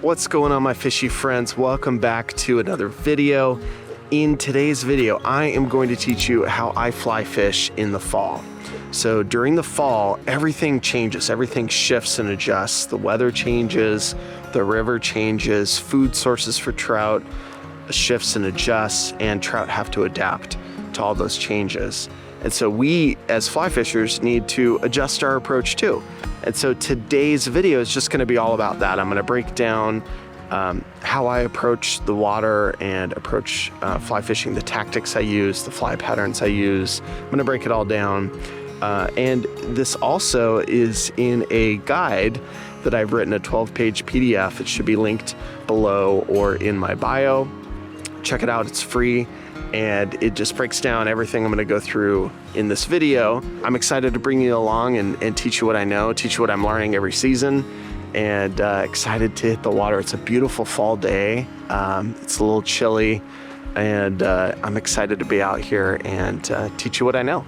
What's going on, my fishy friends? Welcome back to another video. In today's video, I am going to teach you how I fly fish in the fall. So during the fall, everything changes, everything shifts and adjusts. The weather changes, the river changes, food sources for trout shifts and adjusts, and trout have to adapt to all those changes. And so we, as fly fishers, need to adjust our approach too. And so today's video is just going to be all about that. I'm going to break down how I approach the water and approach fly fishing, the tactics I use, the fly patterns I use. I'm going to break it all down. And this also is in a guide that I've written, a 12-page PDF. It should be linked below or in my bio. Check it out, it's free. And it just breaks down everything I'm going to go through in this video. I'm excited to bring you along and teach you what I know, teach you what I'm learning every season, and excited to hit the water. It's a beautiful fall day. It's a little chilly, and I'm excited to be out here and teach you what I know.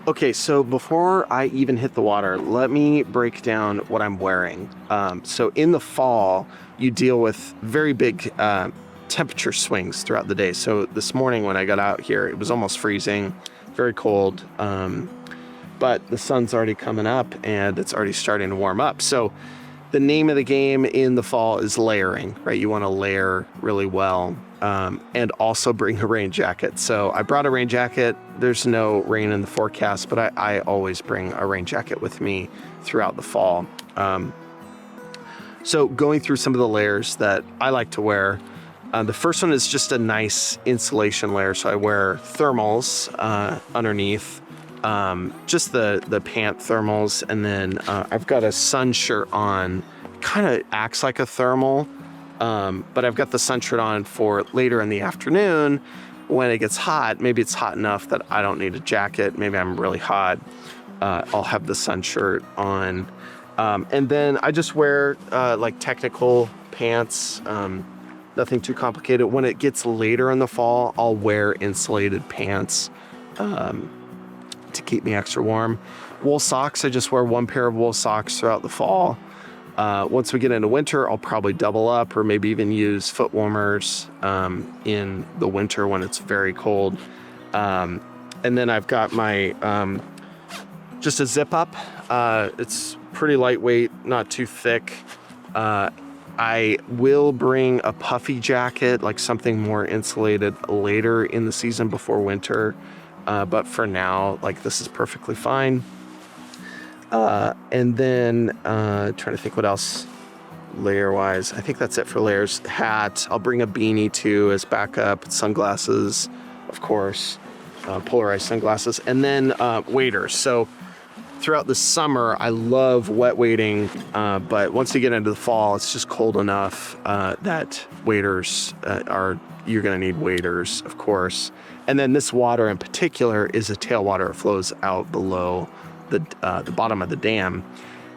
Okay, so before I even hit the water, let me break down what I'm wearing. So in the fall, you deal with very big temperature swings throughout the day. So this morning when I got out here, it was almost freezing, very cold, but the sun's already coming up and it's already starting to warm up. So the name of the game in the fall is layering, right? You want to layer really well. And also bring a rain jacket. So I brought a rain jacket. There's no rain in the forecast, but I always bring a rain jacket with me throughout the fall. So going through some of the layers that I like to wear, the first one is just a nice insulation layer. So I wear thermals underneath, just the pant thermals. And then I've got a sun shirt on, kind of acts like a thermal. But I've got the sun shirt on for later in the afternoon when it gets hot. Maybe it's hot enough that I don't need a jacket. Maybe I'm really hot. I'll have the sun shirt on. And then I just wear like technical pants, nothing too complicated. When it gets later in the fall, I'll wear insulated pants to keep me extra warm. Wool socks, I just wear one pair of wool socks throughout the fall. Once we get into winter, I'll probably double up or maybe even use foot warmers in the winter when it's very cold. And then I've got my just a zip up. It's pretty lightweight, not too thick. I will bring a puffy jacket, like something more insulated later in the season before winter. But for now, like, this is perfectly fine. And then trying to think what else layer wise. I think that's it for layers. Hat, I'll bring a beanie too as backup. Sunglasses, of course, polarized sunglasses, and then waders. So throughout the summer, I love wet wading, but once you get into the fall, it's just cold enough that waders you're going to need waders, of course. And then this water in particular is a tailwater. It flows out below the bottom of the dam,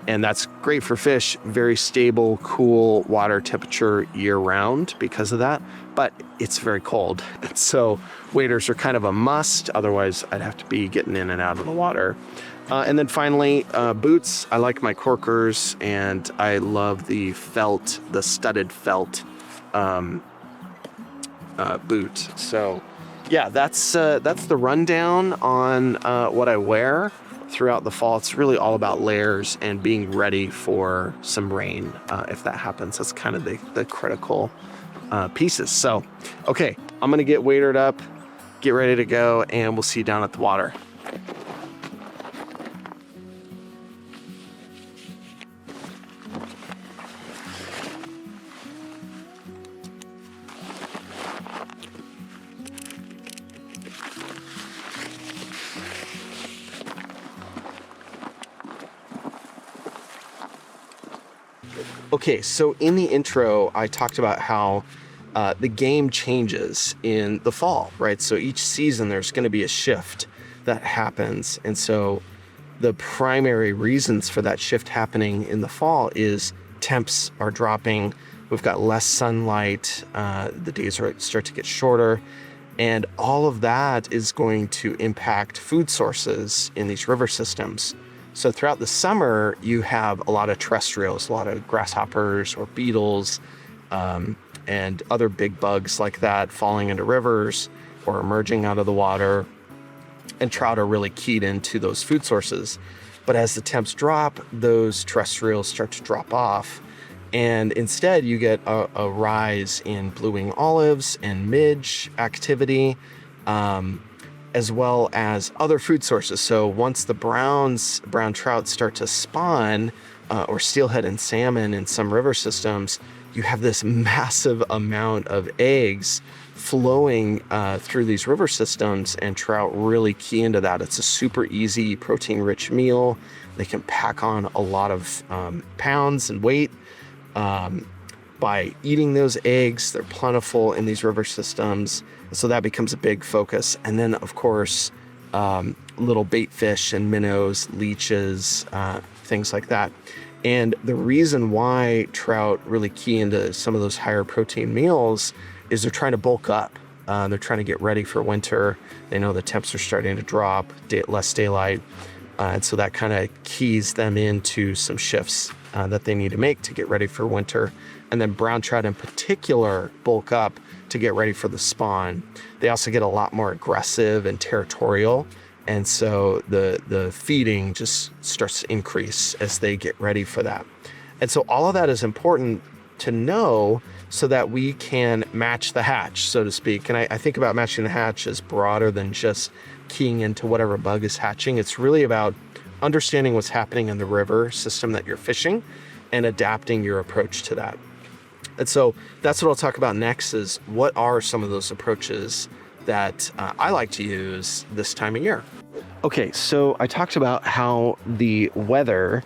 and that's great for fish. Very stable, cool water temperature year round because of that, but it's very cold. And so waders are kind of a must. Otherwise, I'd have to be getting in and out of the water. And then finally, boots. I like my corkers, and I love the studded felt boot. So yeah, that's the rundown on what I wear throughout the fall. It's really all about layers and being ready for some rain if that happens. That's kind of the critical pieces. So, okay, I'm gonna get wadered up, get ready to go, and we'll see you down at the water. Okay, so in the intro, I talked about how the game changes in the fall, right? So each season there's going to be a shift that happens. And so the primary reasons for that shift happening in the fall is temps are dropping. We've got less sunlight. The days start to get shorter. And all of that is going to impact food sources in these river systems. So throughout the summer, you have a lot of terrestrials, a lot of grasshoppers or beetles, and other big bugs like that falling into rivers or emerging out of the water. And trout are really keyed into those food sources. But as the temps drop, those terrestrials start to drop off. And instead, you get a rise in blue-winged olives and midge activity, as well as other food sources. So once the brown trout start to spawn, or steelhead and salmon in some river systems, you have this massive amount of eggs flowing through these river systems, and trout really key into that. It's a super easy protein-rich meal. They can pack on a lot of pounds and weight by eating those eggs. They're plentiful in these river systems, so that becomes a big focus. And then, of course, little bait fish and minnows, leeches, things like that. And the reason why trout really key into some of those higher protein meals is they're trying to bulk up. They're trying to get ready for winter. They know the temps are starting to drop, less daylight. And so that kind of keys them into some shifts that they need to make to get ready for winter. And then brown trout in particular bulk up to get ready for the spawn. They also get a lot more aggressive and territorial. And so the feeding just starts to increase as they get ready for that. And so all of that is important to know so that we can match the hatch, so to speak. And I think about matching the hatch as broader than just keying into whatever bug is hatching. It's really about understanding what's happening in the river system that you're fishing and adapting your approach to that. And so that's what I'll talk about next, is what are some of those approaches that I like to use this time of year. Okay, so I talked about how the weather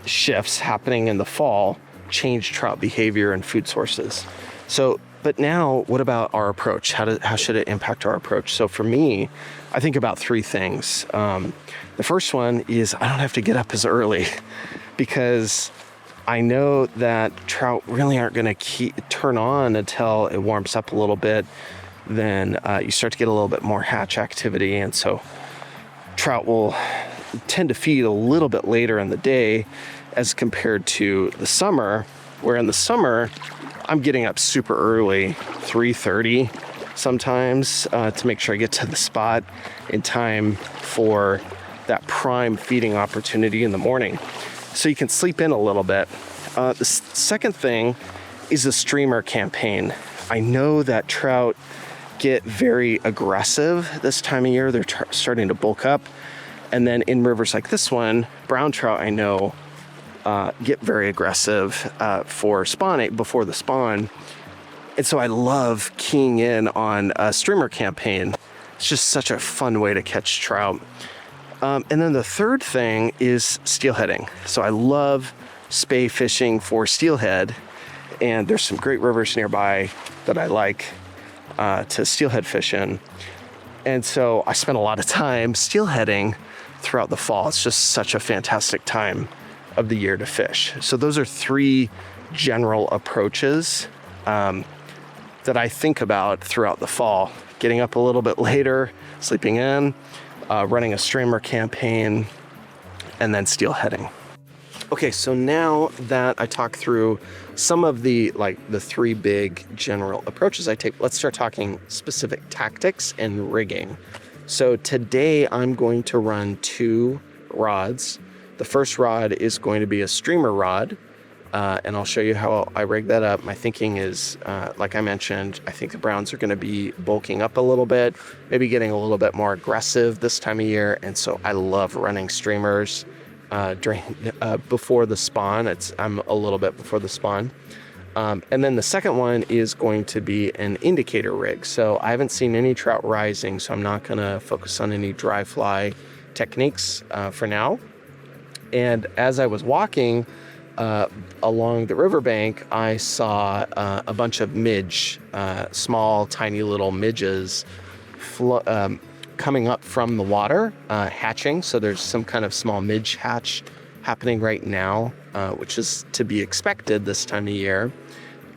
shifts happening in the fall change trout behavior and food sources. So, but now what about our approach? How should it impact our approach? So for me, I think about three things. The first one is I don't have to get up as early because I know that trout really aren't going to turn on until it warms up a little bit. Then you start to get a little bit more hatch activity. And so trout will tend to feed a little bit later in the day as compared to the summer, where in the summer, I'm getting up super early, 3:30 sometimes, to make sure I get to the spot in time for that prime feeding opportunity in the morning. So you can sleep in a little bit. The second thing is the streamer campaign. I know that trout get very aggressive this time of year. They're starting to bulk up. And then in rivers like this one, brown trout, I know, get very aggressive for spawn before the spawn. And so I love keying in on a streamer campaign. It's just such a fun way to catch trout. And then the third thing is steelheading. So I love spay fishing for steelhead. And there's some great rivers nearby that I like to steelhead fish in. And so I spend a lot of time steelheading throughout the fall. It's just such a fantastic time of the year to fish. So those are three general approaches that I think about throughout the fall. Getting up a little bit later, sleeping in, running a streamer campaign, and then steelheading. Okay, so now that I talked through some of the three big general approaches I take, let's start talking specific tactics and rigging. So today I'm going to run two rods. The first rod is going to be a streamer rod, and I'll show you how I rig that up. My thinking is, like I mentioned, I think the browns are going to be bulking up a little bit, maybe getting a little bit more aggressive this time of year, and so I love running streamers before the spawn. I'm a little bit before the spawn. And then the second one is going to be an indicator rig. So I haven't seen any trout rising, so I'm not going to focus on any dry fly techniques for now. And as I was walking along the riverbank, I saw a bunch of midge, small, tiny little midges coming up from the water, hatching. So there's some kind of small midge hatch happening right now, which is to be expected this time of year.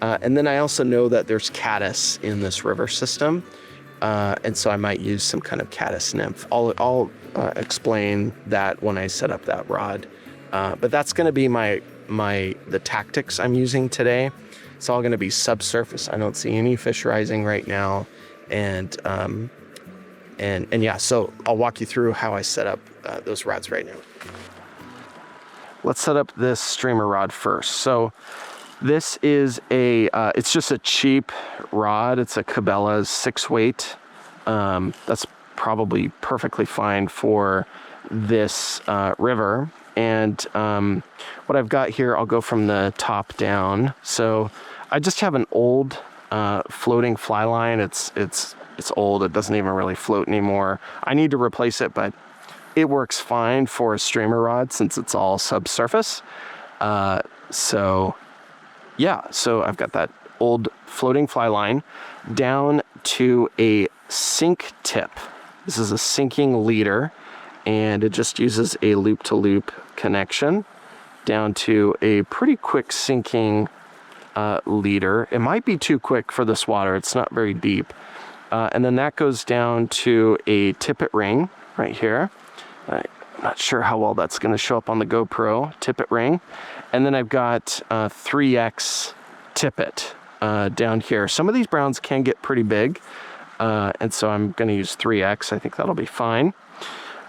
And then I also know that there's caddis in this river system. And so I might use some kind of caddis nymph. I'll explain that when I set up that rod. But that's going to be the tactics I'm using today. It's all going to be subsurface. I don't see any fish rising right now. And yeah, so I'll walk you through how I set up those rods right now. Let's set up this streamer rod first. So this is it's just a cheap rod. It's a Cabela's 6-weight. That's probably perfectly fine for this river. And what I've got here, I'll go from the top down. So I just have an old floating fly line. It's old. It doesn't even really float anymore. I need to replace it, but it works fine for a streamer rod since it's all subsurface. So I've got that old floating fly line down to a sink tip. This is a sinking leader, and it just uses a loop-to-loop connection down to a pretty quick sinking leader. It might be too quick for this water. It's not very deep. And then that goes down to a tippet ring right here. I'm not sure how well that's going to show up on the GoPro. Tippet ring. And then I've got 3X tippet down here. Some of these browns can get pretty big. And so I'm going to use 3X. I think that'll be fine.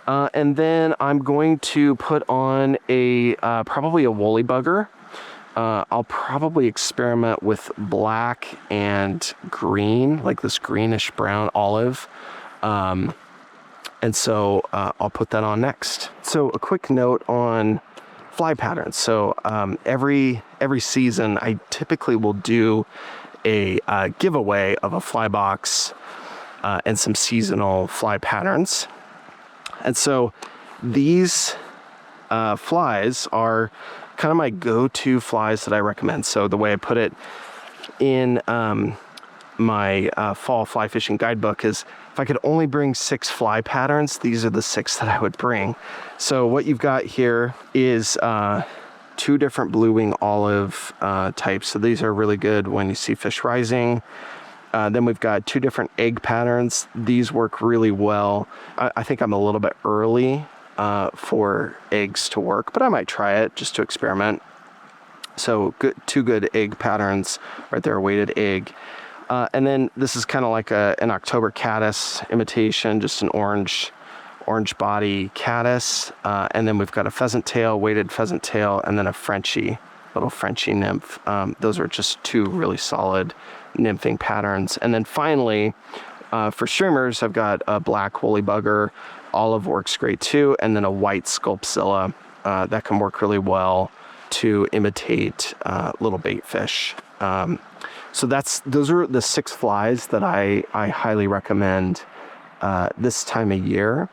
And then I'm going to put on probably a woolly bugger. I'll probably experiment with black and green, like this greenish brown olive. And so I'll put that on next. So a quick note on fly patterns. So every season, I typically will do a giveaway of a fly box and some seasonal fly patterns. And so these flies are kind of my go-to flies that I recommend. So the way I put it in my fall fly fishing guidebook is if I could only bring 6 fly patterns, these are the 6 that I would bring. So what you've got here is 2 different blue wing olive types. So these are really good when you see fish rising. Then we've got 2 different egg patterns. These work really well. I think I'm a little bit early for eggs to work, but I might try it just to experiment. So 2 good egg patterns right there, a weighted egg. And then this is kind of like an October caddis imitation, just an orange body caddis. And then we've got a pheasant tail, weighted pheasant tail, and then a little Frenchie nymph. Those are just 2 really solid nymphing patterns. And then finally, for streamers, I've got a black woolly bugger. Olive works great too. And then a white sculpzilla that can work really well to imitate little bait fish. So those are the 6 flies that I highly recommend this time of year.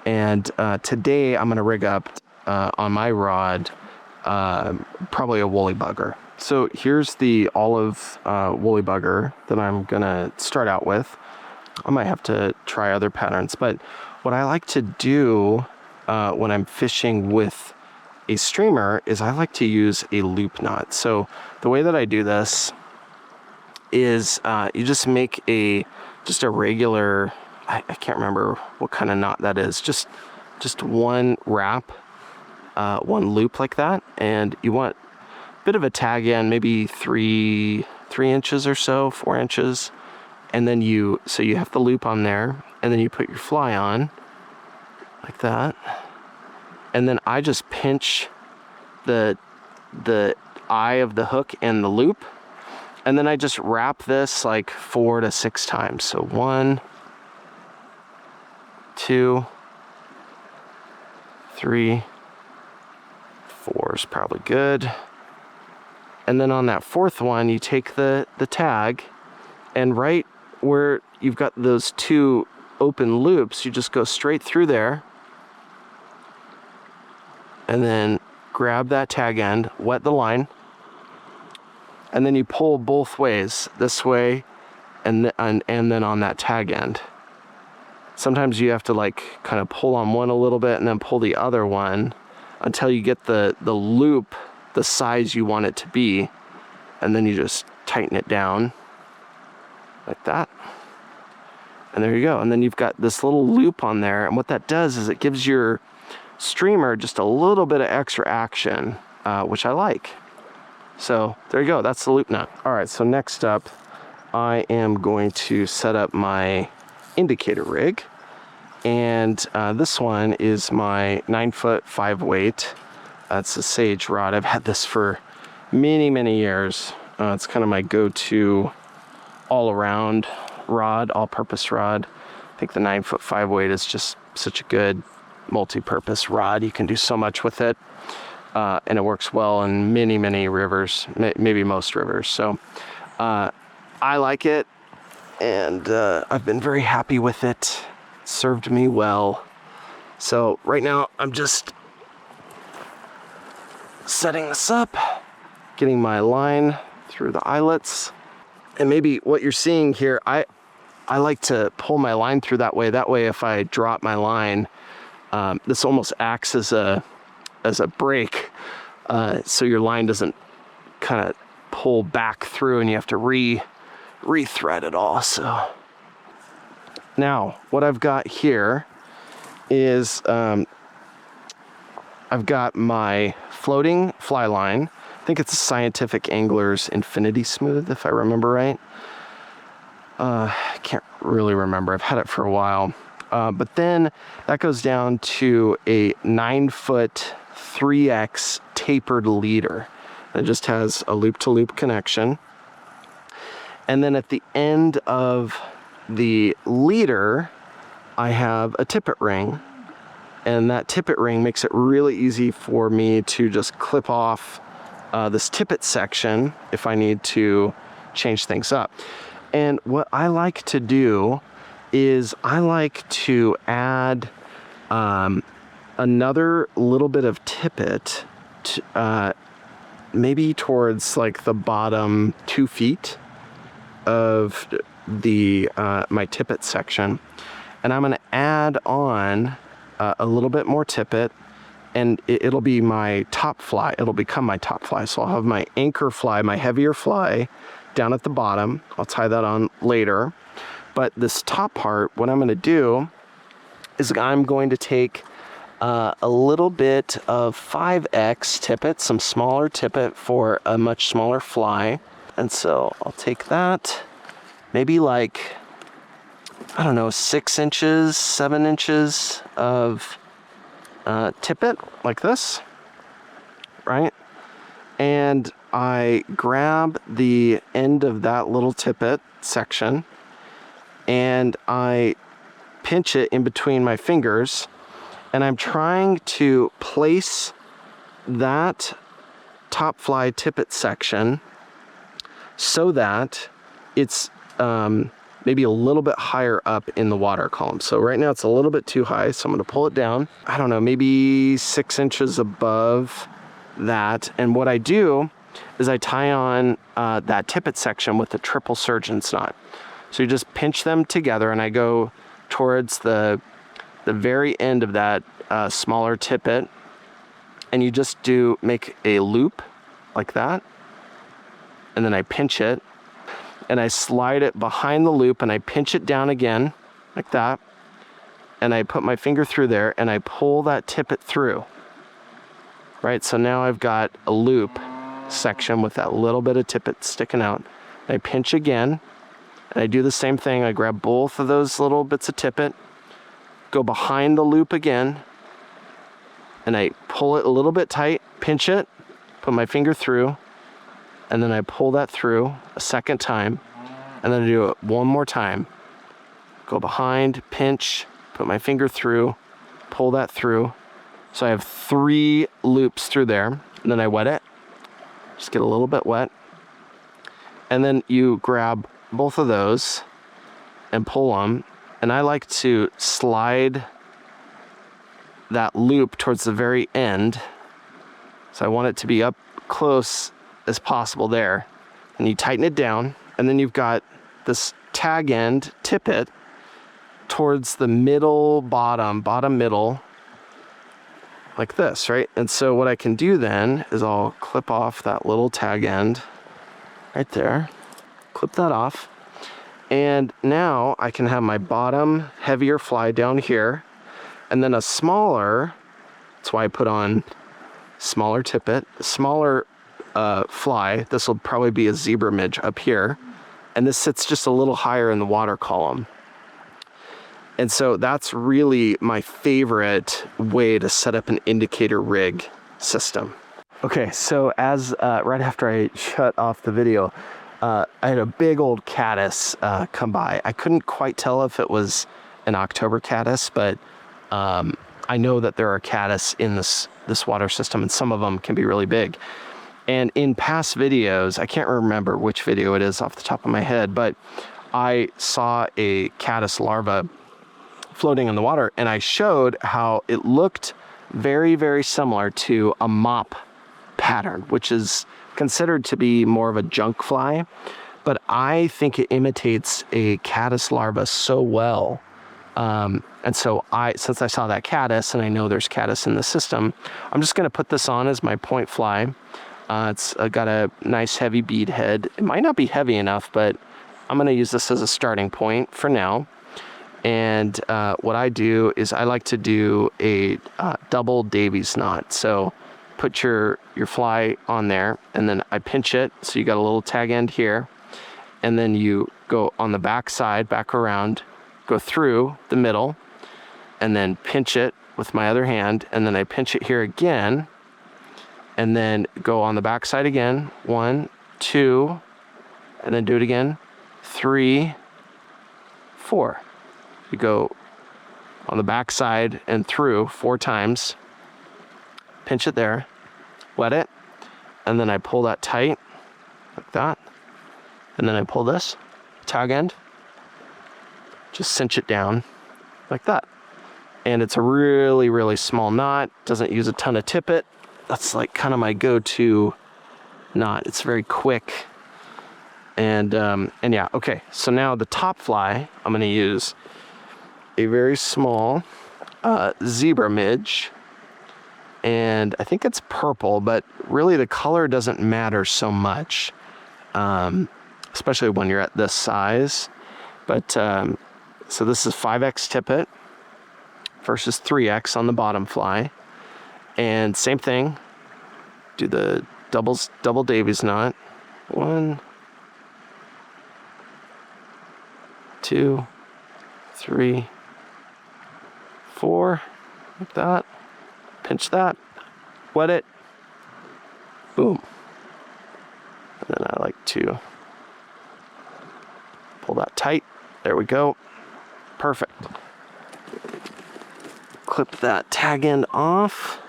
And today I'm going to rig up on my rod probably a woolly bugger. So here's the olive woolly bugger that I'm going to start out with. I might have to try other patterns, but what I like to do when I'm fishing with a streamer is I like to use a loop knot. So the way that I do this is you just make a regular, I can't remember what kind of knot that is, just one wrap, one loop like that, and you want a bit of a tag in, maybe 3 inches or so, 4 inches, and then you have the loop on there, and then you put your fly on like that, and then I just pinch the eye of the hook and the loop. And then I just wrap this like 4 to 6 times. So 1, 2, 3, 4 is probably good. And then on that 4th one, you take the tag, and right where you've got those 2 open loops, you just go straight through there, and then grab that tag end, wet the line, and then you pull both ways, this way and then on that tag end. Sometimes you have to like kind of pull on one a little bit and then pull the other one until you get the loop the size you want it to be, and then you just tighten it down like that. And there you go. And then you've got this little loop on there, and what that does is it gives your streamer just a little bit of extra action, which I like. So there you go, that's the loop nut. All right, so next up, I am going to set up my indicator rig. And this one is my 9-foot 5-weight. It's a Sage rod. I've had this for many, many years. It's kind of my go-to all-around rod, all-purpose rod. I think the 9-foot 5-weight is just such a good multi-purpose rod. You can do so much with it. And it works well in many, many rivers, maybe most rivers. So I like it, and I've been very happy with it. It served me well. So right now I'm just setting this up, getting my line through the eyelets. And maybe what you're seeing here, I like to pull my line through that way. That way if I drop my line, this almost acts as a brake, so your line doesn't kind of pull back through and you have to re-thread it all. So now what I've got here is I've got my floating fly line. I think it's a Scientific Angler's Infinity Smooth, if I remember right. I can't really remember. I've had it for a while. But then that goes down to a 9-foot 3X tapered leader. It just has a loop-to-loop connection. And then at the end of the leader, I have a tippet ring. And that tippet ring makes it really easy for me to just clip off this tippet section if I need to change things up. And what I like to do is I like to add another little bit of tippet to, maybe towards like the bottom 2 feet of the my tippet section, and I'm going to add on a little bit more tippet, and it'll be my top fly. It'll become my top fly. So I'll have my anchor fly, my heavier fly, down at the bottom. I'll tie that on later. But this top part, what I'm going to do is I'm going to take a little bit of 5X tippet, some smaller tippet for a much smaller fly. And so I'll take that, maybe like, I don't know, 6 inches, 7 inches of tippet like this, right? And I grab the end of that little tippet section and I pinch it in between my fingers, and I'm trying to place that top fly tippet section so that it's maybe a little bit higher up in the water column. So right now it's a little bit too high, so I'm going to pull it down. I don't know, maybe 6 inches above that. And what I do is I tie on that tippet section with a triple surgeon's knot. So you just pinch them together, and I go towards the very end of that smaller tippet, and you just make a loop like that, and then I pinch it, and I slide it behind the loop, and I pinch it down again like that, and I put my finger through there, and I pull that tippet through. Right, so now I've got a loop section with that little bit of tippet sticking out. I pinch again, and I do the same thing. I grab both of those little bits of tippet, go behind the loop again, and I pull it a little bit tight, pinch it, put my finger through, and then I pull that through a second time, and then I do it one more time. Go behind, pinch, put my finger through, pull that through. So I have 3 loops through there, and then I wet it. Just get a little bit wet. And then you grab both of those and pull them. And I like to slide that loop towards the very end So I want it to be up close as possible there. And you tighten it down, and then you've got this tag end tippet towards the middle, bottom middle, like this, right? And so what I can do then is I'll clip off that little tag end right there, clip that off. And now I can have my bottom heavier fly down here, and then a smaller, that's why I put on smaller tippet, smaller fly. This will probably be a zebra midge up here. And this sits just a little higher in the water column. And so that's really my favorite way to set up an indicator rig system. Okay, so as right after I shut off the video, I had a big old caddis come by. I couldn't quite tell if it was an October caddis, but I know that there are caddis in this water system, and some of them can be really big. And in past videos, I can't remember which video it is off the top of my head, but I saw a caddis larva floating in the water, and I showed how it looked very, very similar to a mop pattern, which is considered to be more of a junk fly, but I think it imitates a caddis larva so well. And so since I saw that caddis, and I know there's caddis in the system, I'm just gonna put this on as my point fly. It's got a nice heavy bead head. It might not be heavy enough, but I'm gonna use this as a starting point for now. And what I do is I like to do a double Davies knot. So put your fly on there, and then I pinch it. So you got a little tag end here, and then you go on the back side, back around, go through the middle, and then pinch it with my other hand, and then I pinch it here again, and then go on the back side again. 1, 2, and then do it again. 3, 4. You go on the back side and through 4 times, pinch it there, wet it, and then I pull that tight, like that, and then I pull this tag end, just cinch it down, like that. And it's a really, really small knot, doesn't use a ton of tippet. That's like kind of my go-to knot. It's very quick. And yeah, okay, so now the top fly, I'm gonna use a very small zebra midge, and I think it's purple, but really the color doesn't matter so much, especially when you're at this size. But so this is 5X tippet versus 3X on the bottom fly, and same thing, do the double Davies knot. 1, 2, 3, 4, like that, pinch that, wet it, boom. And then I like to pull that tight, there we go, perfect. Clip that tag end off,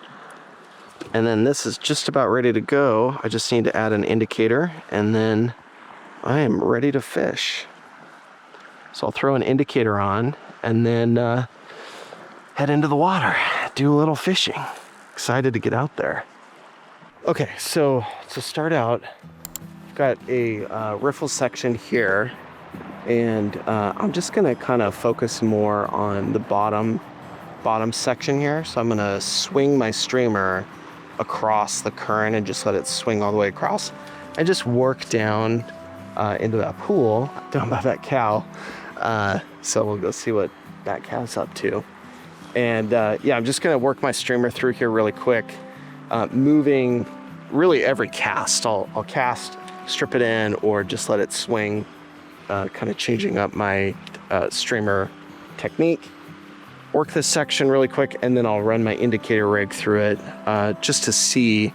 and then this is just about ready to go. I just need to add an indicator, and then I am ready to fish. So I'll throw an indicator on, and then head into the water, do a little fishing. Excited to get out there. Okay, so to start out, I've got a riffle section here, and I'm just gonna kind of focus more on the bottom section here. So I'm gonna swing my streamer across the current and just let it swing all the way across, and just work down into that pool down by that cow. So we'll go see what that cow's up to. And yeah, I'm just gonna work my streamer through here really quick, moving really every cast. I'll cast, strip it in, or just let it swing, kind of changing up my streamer technique. Work this section really quick, and then I'll run my indicator rig through it, just to see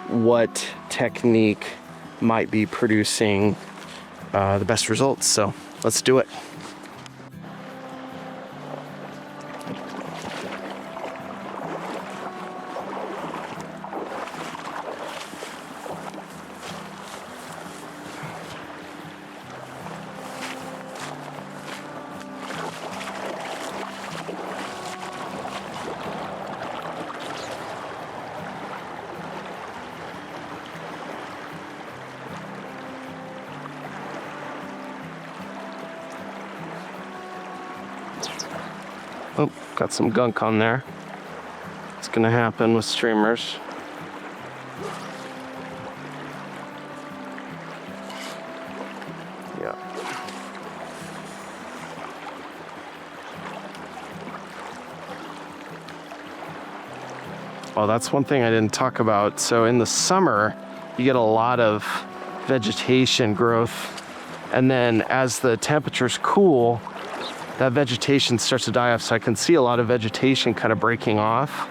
what technique might be producing the best results. So let's do it. Oh, got some gunk on there. It's gonna happen with streamers. Yeah. Oh, that's one thing I didn't talk about. So in the summer, you get a lot of vegetation growth. And then as the temperatures cool, that vegetation starts to die off. So I can see a lot of vegetation kind of breaking off.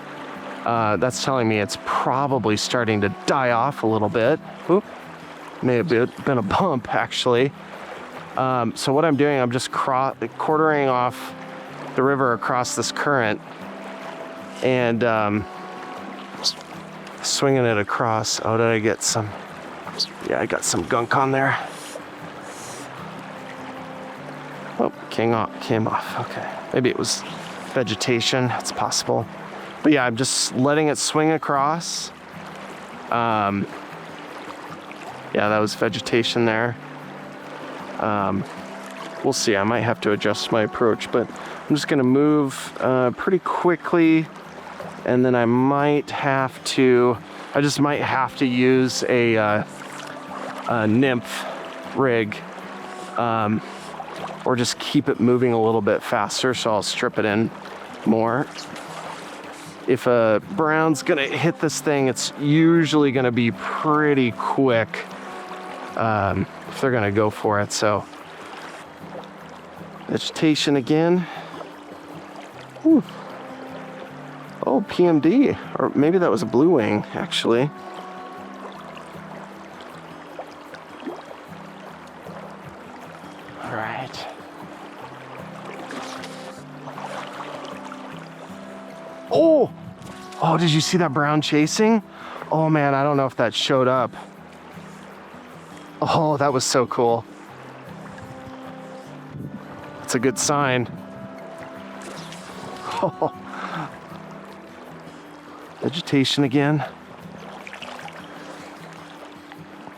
That's telling me it's probably starting to die off a little bit. Oop, may have been a bump actually. So what I'm doing, I'm just quartering off the river across this current and swinging it across. Oh, did I get some? Yeah, I got some gunk on there. Oh, came off. Okay, maybe it was vegetation. It's possible. But yeah, I'm just letting it swing across. Yeah, that was vegetation there. We'll see. I might have to adjust my approach, but I'm just gonna move pretty quickly, and then I just might have to use a nymph rig, or just keep it moving a little bit faster, so I'll strip it in more. If a brown's gonna hit this thing, it's usually gonna be pretty quick if they're gonna go for it. So vegetation again. Whew. Oh, PMD, or maybe that was a blue wing actually. All right. Oh, did you see that brown chasing? Oh man, I don't know if that showed up. Oh, that was so cool. It's a good sign. Oh. Vegetation again.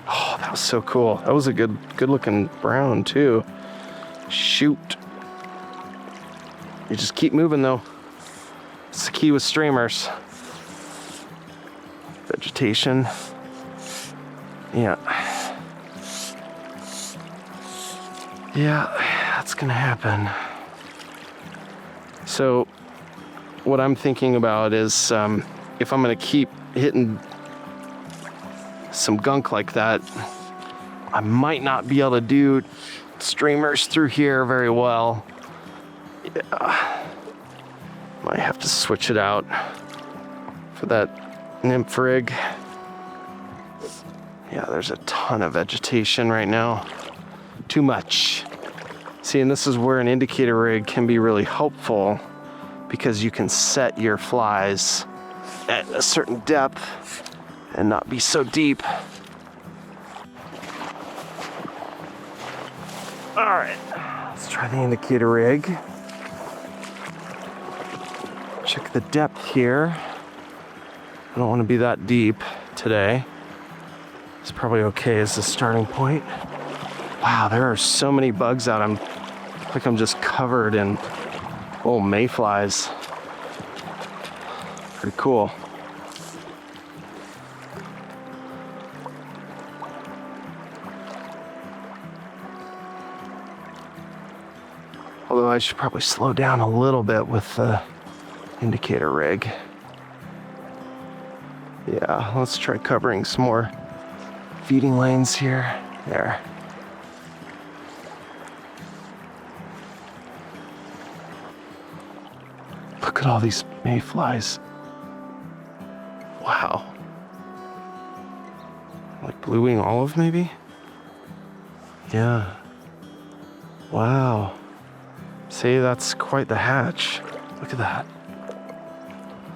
Oh, that was so cool. That was a good looking brown too. Shoot. You just keep moving though. It's the key with streamers. Vegetation. Yeah. Yeah, that's gonna happen. So what I'm thinking about is if I'm gonna keep hitting some gunk like that, I might not be able to do streamers through here very well. Yeah. Might have to switch it out for that nymph rig. Yeah, there's a ton of vegetation right now. Too much. See, and this is where an indicator rig can be really helpful, because you can set your flies at a certain depth and not be so deep. All right, let's try the indicator rig. Check the depth here. I don't want to be that deep today. It's probably okay as a starting point. Wow, there are so many bugs out. I'm just covered in little mayflies. Pretty cool. Although I should probably slow down a little bit with the indicator rig. Yeah, let's try covering some more feeding lanes here. There. Look at all these mayflies. Wow. Like blue wing olive maybe? Yeah. Wow. See, that's quite the hatch. Look at that.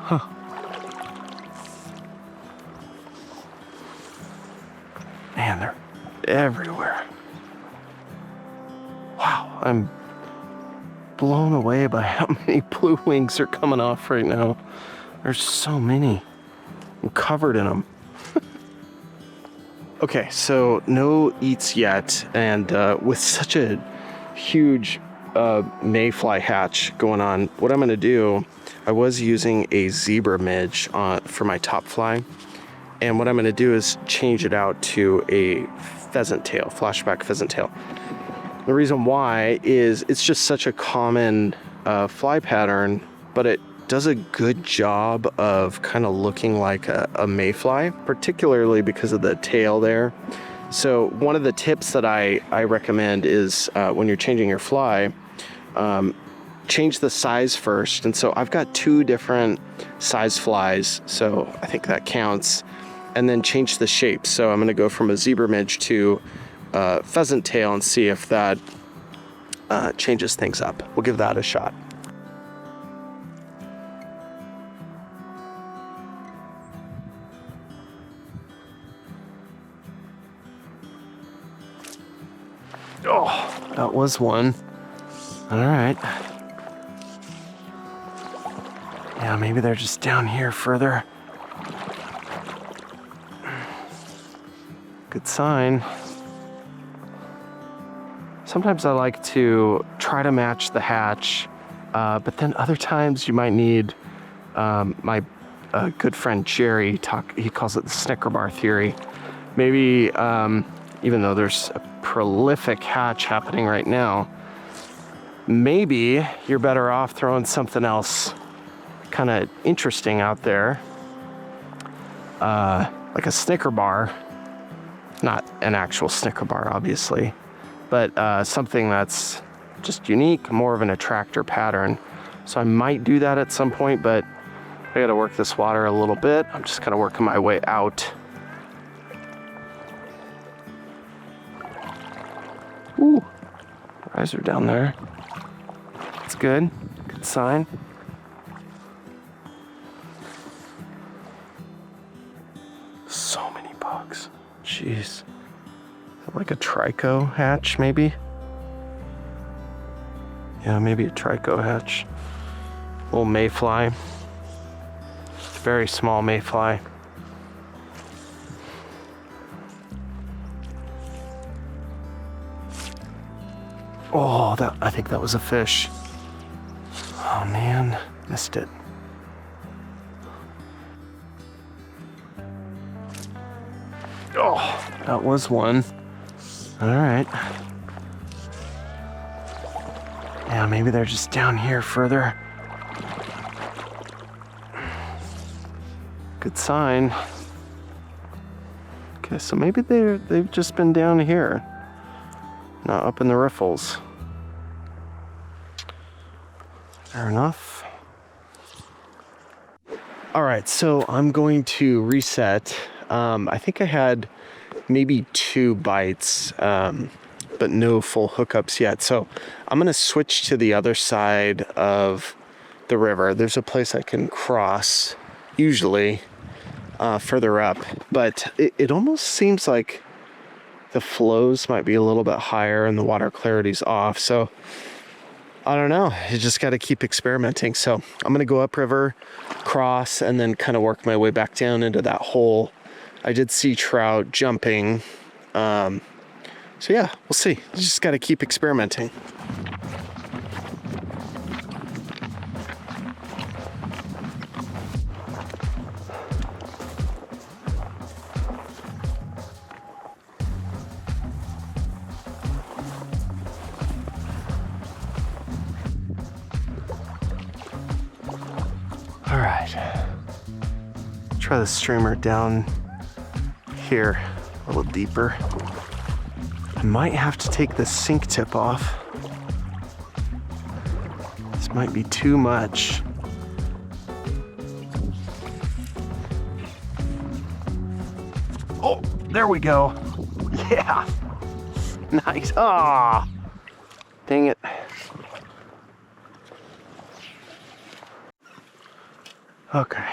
Huh. Man, they're everywhere. Wow, I'm blown away by how many blue wings are coming off right now. There's so many. I'm covered in them. Okay, so no eats yet, and with such a huge mayfly hatch going on. What I'm going to do, I was using a zebra midge for my top fly. And what I'm going to do is change it out to a pheasant tail, flashback pheasant tail. The reason why is it's just such a common fly pattern, but it does a good job of kind of looking like a mayfly, particularly because of the tail there. So one of the tips that I recommend is when you're changing your fly, change the size first. And so I've got 2 different size flies, so I think that counts. And then change the shape. So I'm going to go from a zebra midge to pheasant tail and see if that changes things up. We'll give that a shot. Oh, that was one. All right. Yeah, maybe they're just down here further. Good sign. Sometimes I like to try to match the hatch, but then other times you might need my good friend Jerry he calls it the Snicker bar theory. Maybe even though there's a prolific hatch happening right now, maybe you're better off throwing something else kind of interesting out there, like a Snicker bar. Not an actual Snicker bar, obviously, but something that's just unique, more of an attractor pattern. So I might do that at some point, but I gotta work this water a little bit. I'm just kind of working my way out. Ooh, eyes are down there. That's good, good sign. So many bugs. Jeez. Is that like a trico hatch, maybe? Yeah, maybe a trico hatch. Little mayfly. Very small mayfly. Oh, I think that was a fish. Oh man, missed it. Oh, that was one. All right. Yeah, maybe they're just down here further. Good sign. Okay, so maybe they've just been down here, not up in the riffles. Fair enough. All right, so I'm going to reset. I think I had maybe 2 bites, but no full hookups yet. So I'm gonna switch to the other side of the river. There's a place I can cross, usually further up, but it almost seems like the flows might be a little bit higher and the water clarity's off. So I don't know, you just got to keep experimenting. So I'm gonna go upriver, cross, and then kind of work my way back down into that hole. I did see trout jumping. So yeah, we'll see. You just got to keep experimenting. All right. Try the streamer down here a little deeper. I might have to take the sink tip off. This might be too much. Oh, there we go. Yeah. Nice. Ah, dang it. Okay.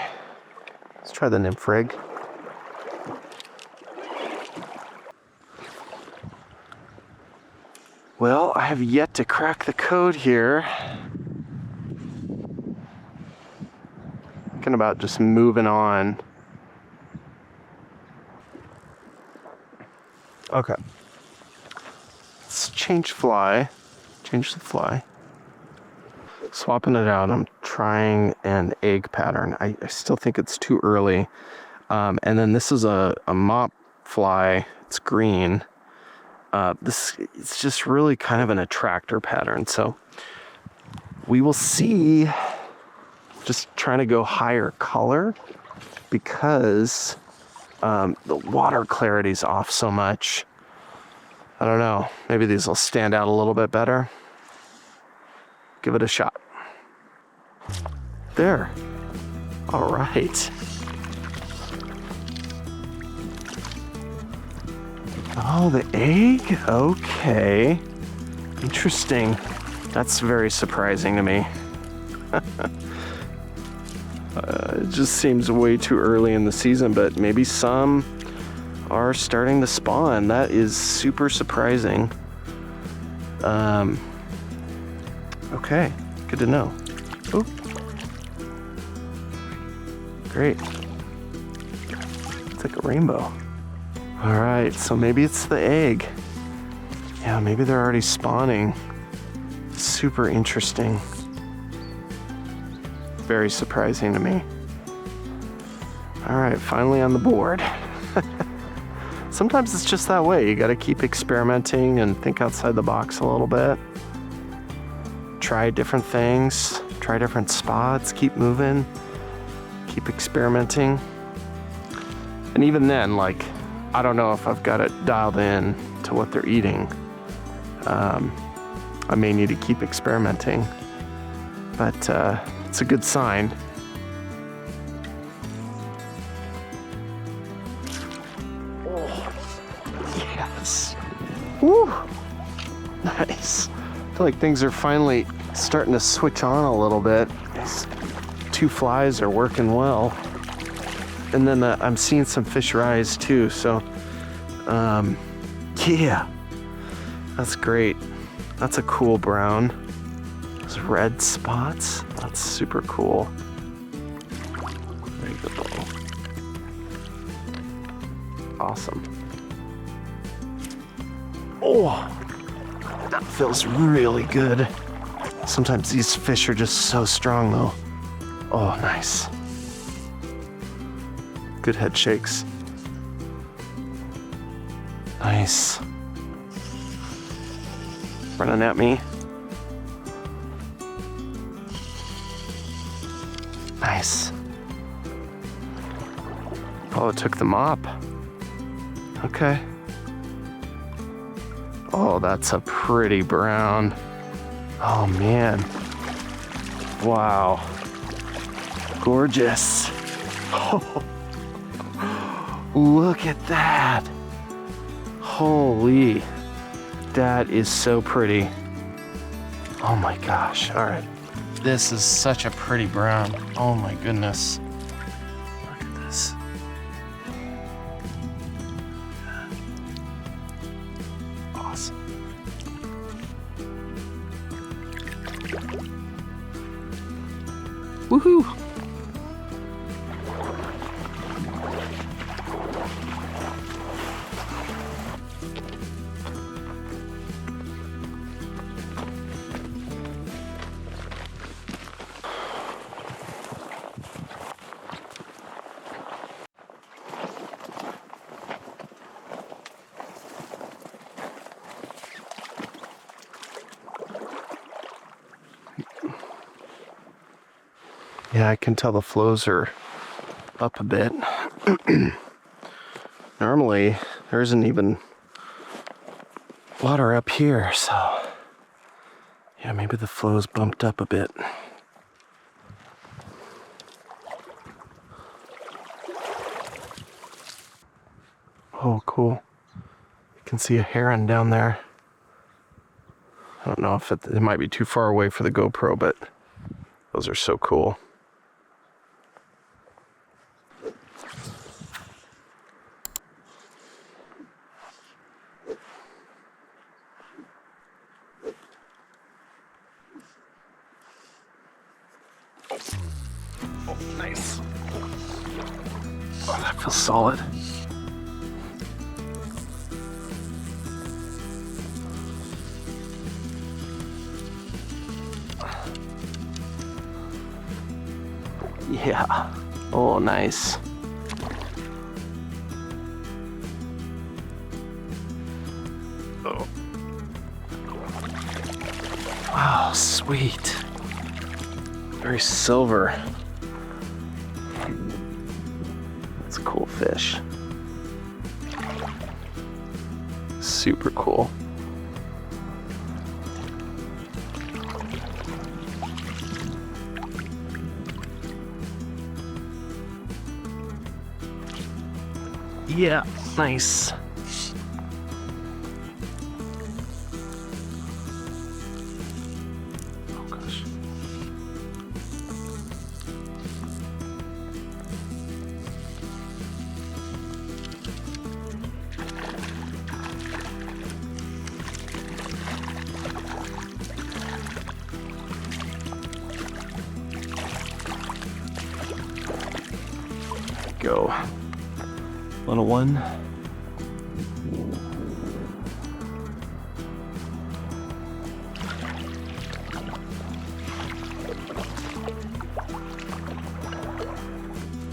Let's try the nymph rig. Well, I have yet to crack the code here. Thinking about just moving on. Okay. Let's change the fly. swapping it out. I'm trying an egg pattern. I still think it's too early. And then this is a mop fly. It's green. It's just really kind of an attractor pattern. So we will see. Just trying to go higher color because the water clarity's off so much. I don't know. Maybe these will stand out a little bit better. Give it a shot. There. All right. Oh, the egg? Okay. Interesting. That's very surprising to me. It just seems way too early in the season, but maybe some are starting to spawn. That is super surprising. Okay, good to know. Oh, great. It's like a rainbow. All right, so maybe it's the egg. Yeah, maybe they're already spawning. Super interesting. Very surprising to me. All right, finally on the board. Sometimes it's just that way. You got to keep experimenting and think outside the box a little bit. Try different things, try different spots, keep moving, keep experimenting. And even then, like, I don't know if I've got it dialed in to what they're eating. I may need to keep experimenting, but it's a good sign. Oh, yes. Woo! Nice. I feel like things are finally starting to switch on a little bit. These two flies are working well. And then I'm seeing some fish rise too, so yeah, that's great. That's a cool brown. Those red spots, that's super cool. There you go. Awesome. Oh, that feels really good. Sometimes these fish are just so strong though. Oh, nice. Good head shakes. Nice. Running at me. Nice. Oh, it took the mop. Okay. Oh, that's a pretty brown. Oh man. Wow. Gorgeous. Oh. Look at that. Holy. That is so pretty. Oh my gosh. All right. This is such a pretty brown. Oh my goodness. Look at this. Awesome. Woohoo! Yeah, I can tell the flows are up a bit. Normally, there isn't even water up here, so yeah, maybe the flow's bumped up a bit. Oh, cool. You can see a heron down there. I don't know if it might be too far away for the GoPro, but those are so cool. Oh, nice. Oh, that feels solid. Yeah. Oh, nice. Oh. Wow, sweet. Very silver. That's a cool fish. Super cool. Yeah, nice. Oh gosh. Go. Little one.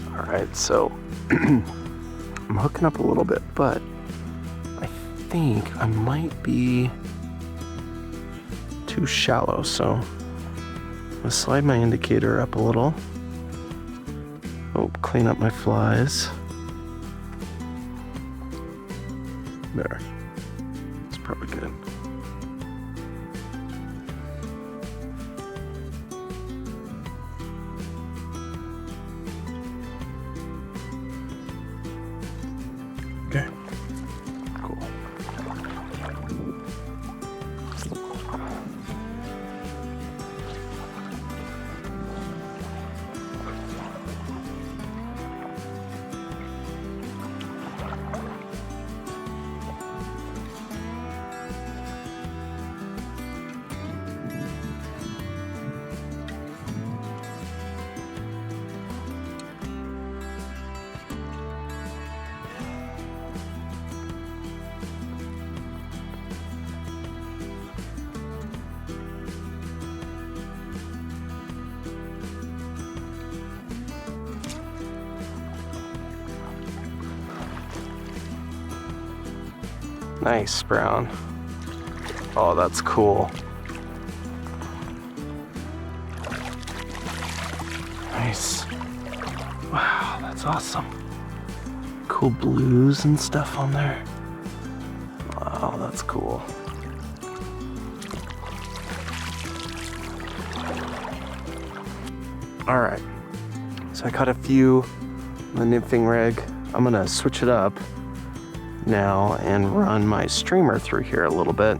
All right, so I'm hooking up a little bit, but I think I might be too shallow, so I'm gonna slide my indicator up a little. Oh, clean up my flies. There. It's probably good. Okay. Cool. Nice, brown. Oh, that's cool. Nice. Wow, that's awesome. Cool blues and stuff on there. Wow, that's cool. All right, so I caught a few on the nymphing rig. I'm gonna switch it up now and run my streamer through here a little bit.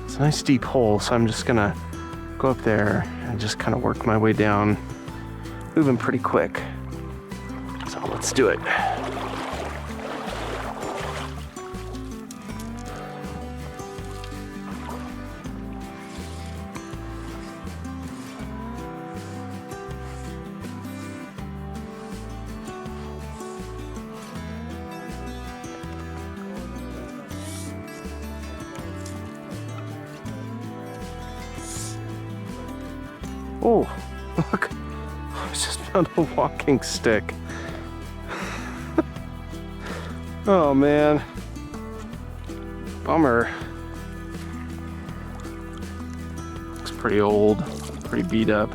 It's a nice deep hole, so I'm just gonna go up there and just kind of work my way down, moving pretty quick. So let's do it. Oh, look, I just found a walking stick. Oh man, bummer. Looks pretty old, pretty beat up.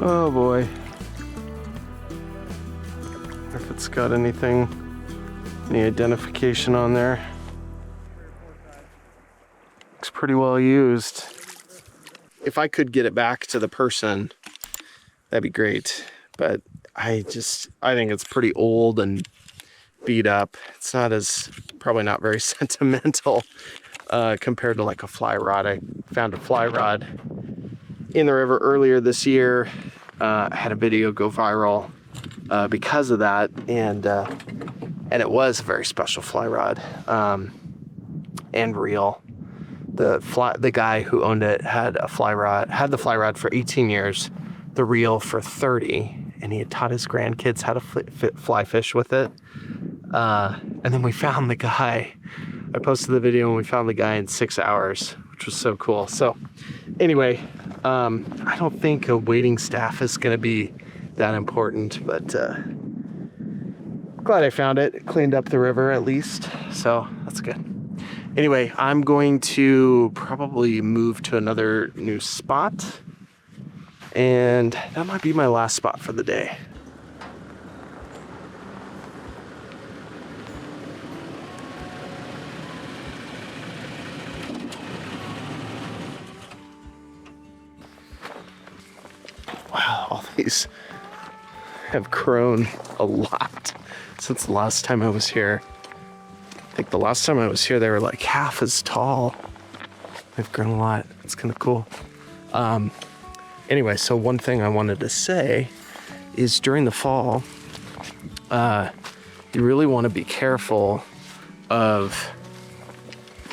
Oh boy. Wonder if it's got anything, any identification on there. Looks pretty well used. If I could get it back to the person, that'd be great. But I think it's pretty old and beat up. It's probably not very sentimental compared to like a fly rod. I found a fly rod in the river earlier this year. I had a video go viral because of that, and it was a very special fly rod and reel. The guy who owned it had the fly rod for 18 years, the reel for 30, and he had taught his grandkids how to fly fish with it. And then we found the guy. I posted the video and we found the guy in 6 hours, which was so cool. So anyway, I don't think a waiting staff is going to be that important, but glad I found it. It cleaned up the river at least, so that's good. Anyway, I'm going to probably move to another new spot, and that might be my last spot for the day. Wow, all these have grown a lot since the last time I was here. I think the last time I was here, they were like half as tall. They've grown a lot. It's kind of cool. Anyway, so one thing I wanted to say is during the fall, you really want to be careful of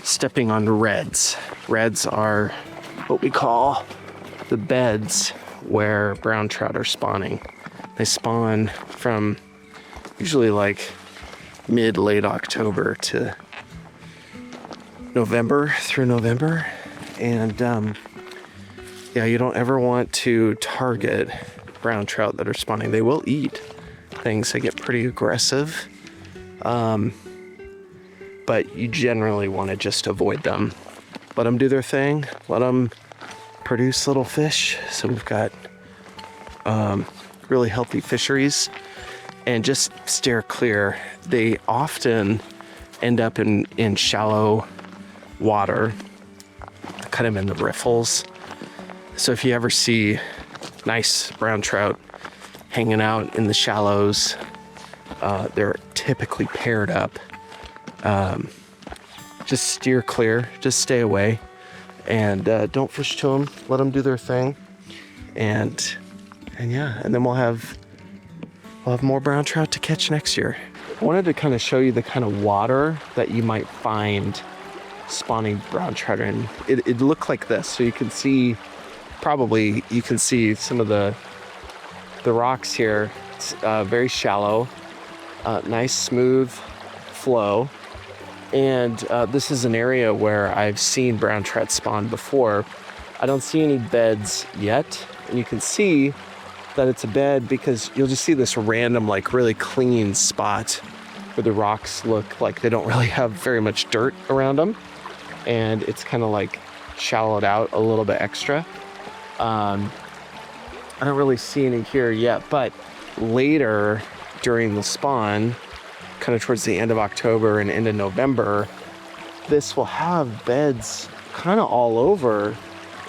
stepping on reds. Reds are what we call the beds where brown trout are spawning. They spawn from usually like late October to November through November. And yeah, you don't ever want to target brown trout that are spawning. They will eat things. They get pretty aggressive. But you generally want to just avoid them. Let them do their thing. Let them produce little fish. So we've got really healthy fisheries, and just steer clear. They often end up in shallow water, kind of in the riffles. So if you ever see nice brown trout hanging out in the shallows, they're typically paired up. Just steer clear, just stay away, and don't fish to them. Let them do their thing, and yeah, and then we'll have more brown trout to catch next year. I wanted to kind of show you the kind of water that you might find spawning brown trout in. It looked like this, so you can see, probably you can see some of the rocks here. It's very shallow, nice smooth flow, and this is an area where I've seen brown trout spawn before. I don't see any beds yet, and you can see that it's a bed because you'll just see this random, like really clean spot where the rocks look like they don't really have very much dirt around them, and it's kind of like shallowed out a little bit extra. I don't really see any here yet, but later during the spawn, kind of towards the end of October and into November, this will have beds kind of all over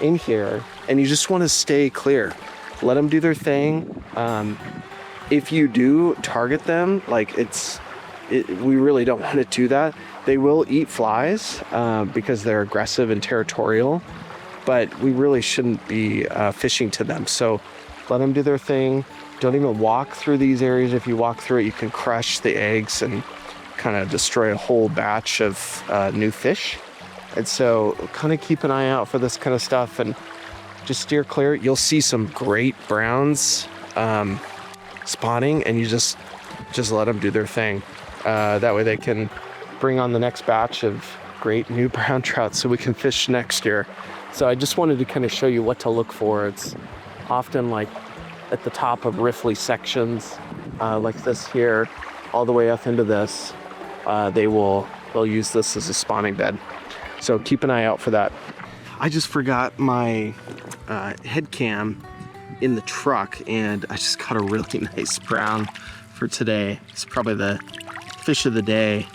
in here, and you just want to stay clear. Let them do their thing. If you do target them, like we really don't want to do that. They will eat flies because they're aggressive and territorial, but we really shouldn't be fishing to them. So let them do their thing. Don't even walk through these areas. If you walk through it, you can crush the eggs and kind of destroy a whole batch of new fish. And so kind of keep an eye out for this kind of stuff and just steer clear. You'll see some great browns spawning, and you just let them do their thing. That way they can bring on the next batch of great new brown trout so we can fish next year. So I just wanted to kind of show you what to look for. It's often like at the top of riffly sections like this here, all the way up into this. They'll use this as a spawning bed. So keep an eye out for that. I just forgot my head cam in the truck, and I just caught a really nice brown for today. It's probably the fish of the day.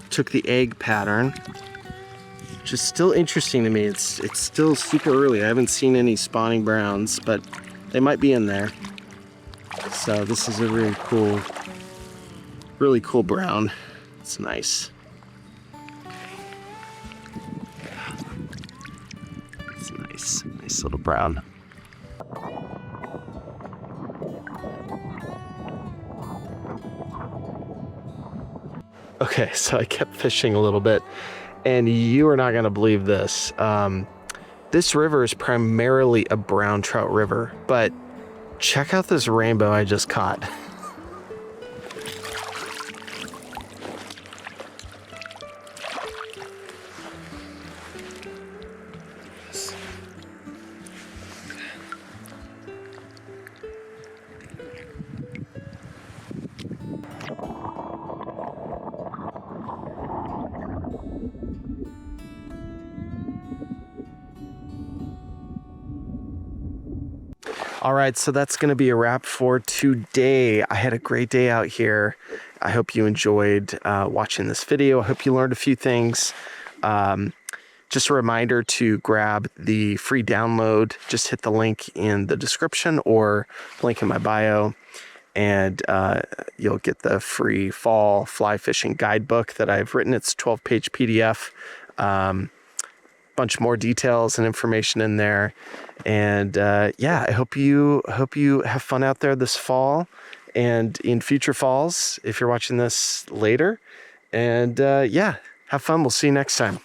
Took the egg pattern, which is still interesting to me. It's still super early. I haven't seen any spawning browns, but they might be in there. So this is a really cool brown. It's nice. Nice little brown. Okay, so I kept fishing a little bit, and you are not going to believe this. This river is primarily a brown trout river, but check out this rainbow I just caught. All right, so that's going to be a wrap for today. I had a great day out here. I hope you enjoyed watching this video. I hope you learned a few things. Just a reminder to grab the free download. Just hit the link in the description or link in my bio, and you'll get the free fall fly fishing guidebook that I've written. It's a 12-page PDF. Bunch more details and information in there. And yeah, I hope you have fun out there this fall and in future falls if you're watching this later. And yeah, have fun. We'll see you next time.